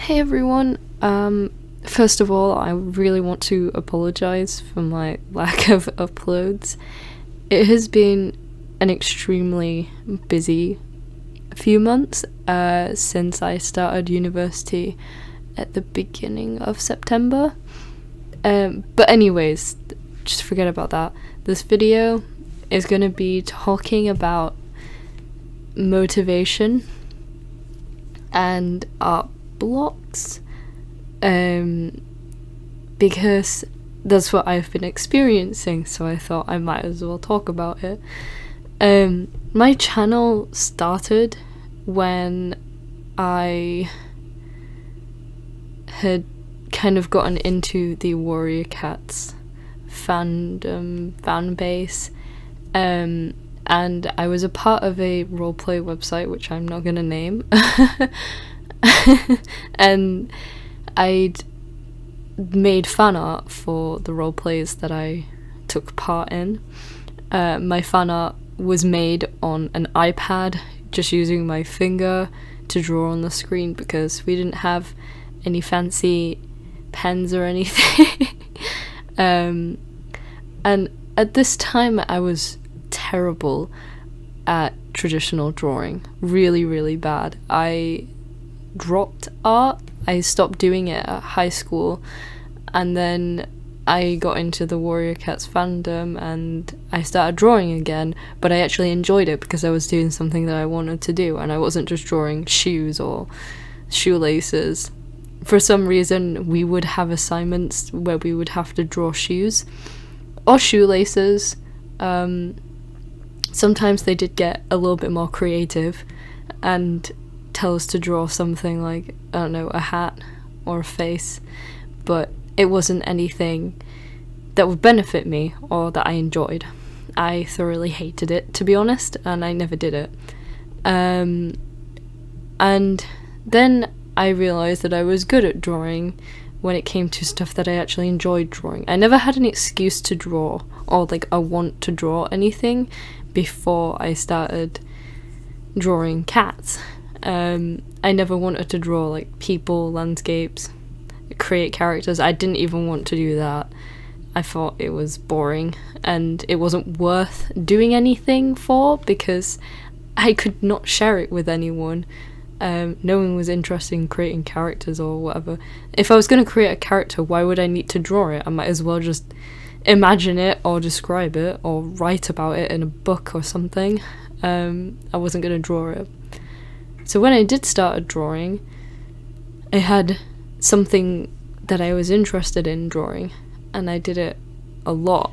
Hey everyone, first of all, I really want to apologize for my lack of uploads. It has been an extremely busy few months since I started university at the beginning of September. But anyways, just forget about that. This video is going to be talking about motivation and art blocks, because that's what I've been experiencing, so I thought I might as well talk about it. My channel started when I had kind of gotten into the Warrior Cats fan base, and I was a part of a roleplay website which I'm not gonna name. And I'd made fan art for the roleplays that I took part in. My fan art was made on an iPad, just using my finger to draw on the screen because we didn't have any fancy pens or anything. And at this time I was terrible at traditional drawing, really bad. I dropped art. I stopped doing it at high school, and then I got into the Warrior Cats fandom and I started drawing again, but I actually enjoyed it because I was doing something that I wanted to do and I wasn't just drawing shoes or shoelaces. For some reason we would have assignments where we would have to draw shoes or shoelaces. Sometimes they did get a little bit more creative and tell us to draw something like, I don't know, a hat or a face, but it wasn't anything that would benefit me or that I enjoyed. I thoroughly hated it, to be honest, and I never did it. And then I realised that I was good at drawing when it came to stuff that I actually enjoyed drawing. I never had an excuse to draw or like I want to draw anything before I started drawing cats. I never wanted to draw like people, landscapes, create characters. I didn't even want to do that. I thought it was boring and it wasn't worth doing anything for because I could not share it with anyone. No one was interested in creating characters or whatever. If I was going to create a character, why would I need to draw it? I might as well just imagine it or describe it or write about it in a book or something. I wasn't going to draw it. So when I did start drawing, I had something that I was interested in drawing, and I did it a lot,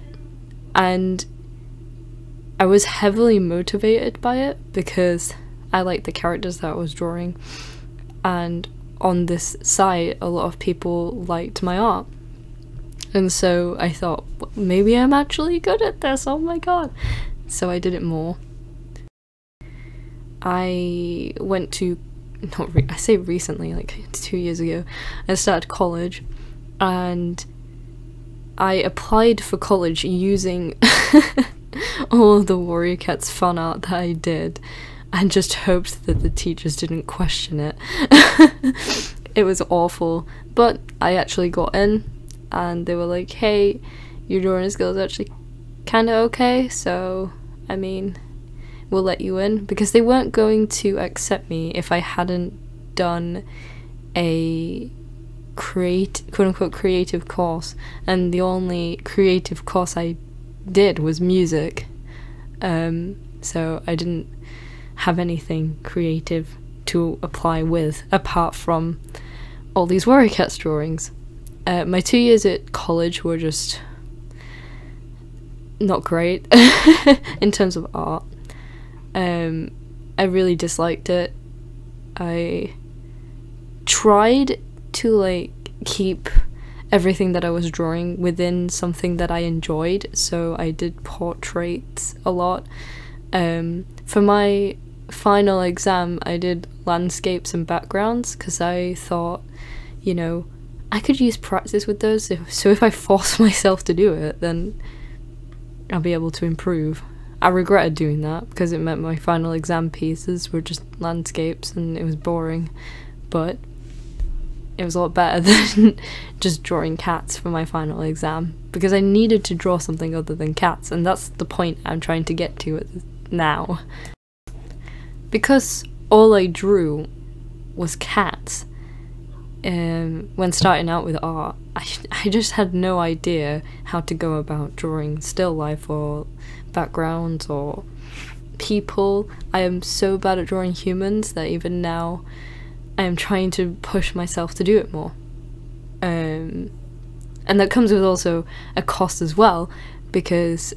and I was heavily motivated by it because I liked the characters that I was drawing, and on this site a lot of people liked my art, and so I thought, well, maybe I'm actually good at this, oh my god. So I did it more. I went to, I say recently, like 2 years ago, I started college, and I applied for college using all of the Warrior Cats fan art that I did, and just hoped that the teachers didn't question it. It was awful, but I actually got in, and they were like, hey, your drawing skills are actually kinda okay, so, I mean, we'll let you in, because they weren't going to accept me if I hadn't done a quote-unquote creative course, and the only creative course I did was music, so I didn't have anything creative to apply with apart from all these Warrior Cats drawings. My 2 years at college were just not great in terms of art. I really disliked it. I tried to like keep everything that I was drawing within something that I enjoyed, so I did portraits a lot. For my final exam I did landscapes and backgrounds because I thought, you know, I could use practice with those, so if I force myself to do it then I'll be able to improve. I regretted doing that because it meant my final exam pieces were just landscapes and it was boring, but it was a lot better than just drawing cats for my final exam, because I needed to draw something other than cats, and that's the point I'm trying to get to now. Because all I drew was cats, when starting out with art, I just had no idea how to go about drawing still life or backgrounds or people. I am so bad at drawing humans that even now I am trying to push myself to do it more. And that comes with also a cost as well, because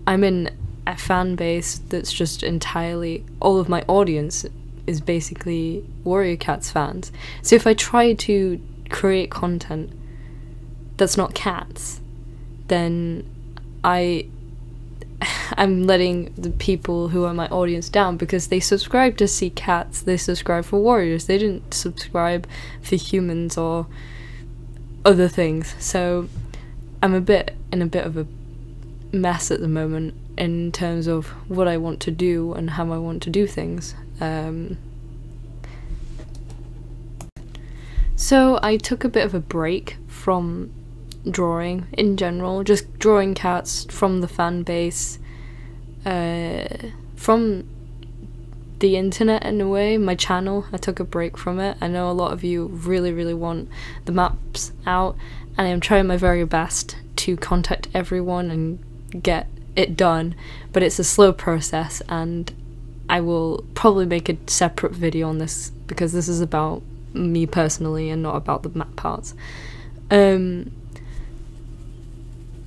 I'm in a fan base that's just entirely, all of my audience is basically Warrior Cats fans. So if I try to create content that's not cats, then I'm letting the people who are my audience down, because they subscribe to see cats, they subscribe for warriors, they didn't subscribe for humans or other things. So I'm in a bit of a mess at the moment in terms of what I want to do and how I want to do things. So I took a bit of a break from drawing in general, just drawing cats from the fan base, from the internet in a way, my channel. I took a break from it. I know a lot of you really want the maps out, and I'm trying my very best to contact everyone and get it done, but it's a slow process, and I will probably make a separate video on this, because this is about me personally and not about the map parts.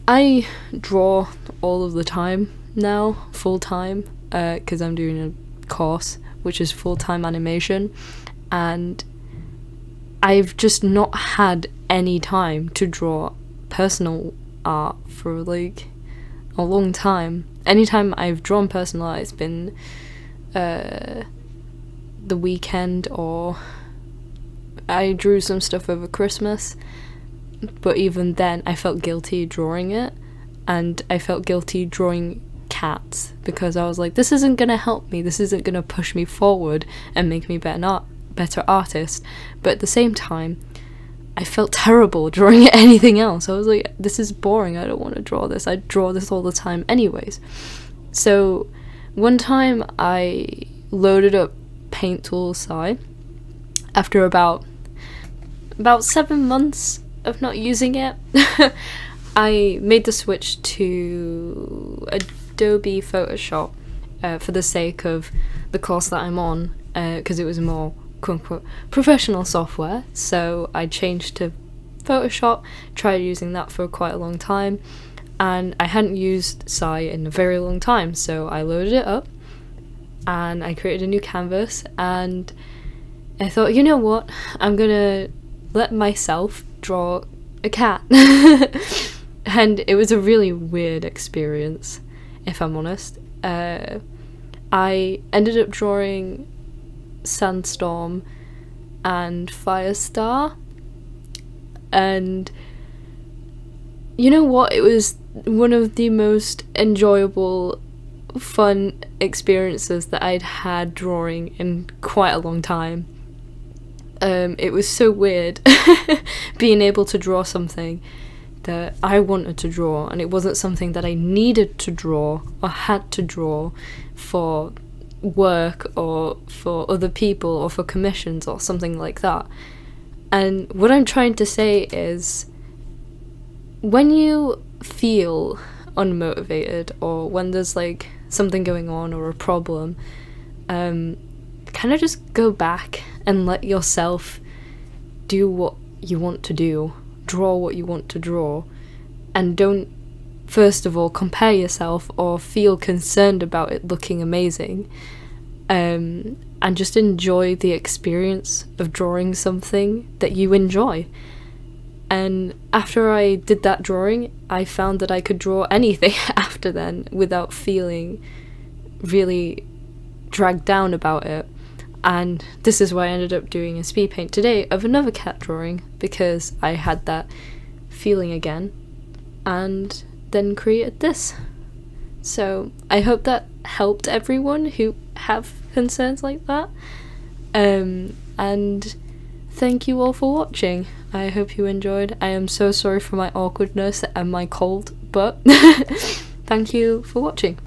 I draw all of the time now, full-time, because I'm doing a course which is full-time animation, and I've just not had any time to draw personal art for like a long time. Anytime I've drawn personal art, it's been the weekend, or I drew some stuff over Christmas, but even then I felt guilty drawing it, and I felt guilty drawing cats, because I was like, this isn't gonna help me, this isn't gonna push me forward and make me better artist. But at the same time, I felt terrible drawing anything else. I was like, this is boring, I don't want to draw this, I draw this all the time anyways. So one time I loaded up Paint Tool Sai after about 7 months of not using it. I made the switch to Adobe Photoshop for the sake of the course that I'm on, because it was more quote-unquote professional software. So I changed to Photoshop, tried using that for quite a long time, and I hadn't used Sai in a very long time, so I loaded it up and I created a new canvas, and I thought, you know what, I'm gonna let myself draw a cat. And it was a really weird experience, if I'm honest. I ended up drawing Sandstorm and Firestar, and you know what, it was one of the most enjoyable, fun experiences that I'd had drawing in quite a long time. It was so weird being able to draw something that I wanted to draw, and it wasn't something that I needed to draw or had to draw for work or for other people or for commissions or something like that. And what I'm trying to say is, when you feel unmotivated, or when there's like something going on or a problem, kind of just go back and let yourself do what you want to do, draw what you want to draw, and don't first of all compare yourself or feel concerned about it looking amazing, and just enjoy the experience of drawing something that you enjoy. And after I did that drawing, I found that I could draw anything after then without feeling really dragged down about it. And this is why I ended up doing a speed paint today of another cat drawing, because I had that feeling again, and then created this. So I hope that helped everyone who have concerns like that. And thank you all for watching. I hope you enjoyed. I am so sorry for my awkwardness and my cold, but thank you for watching.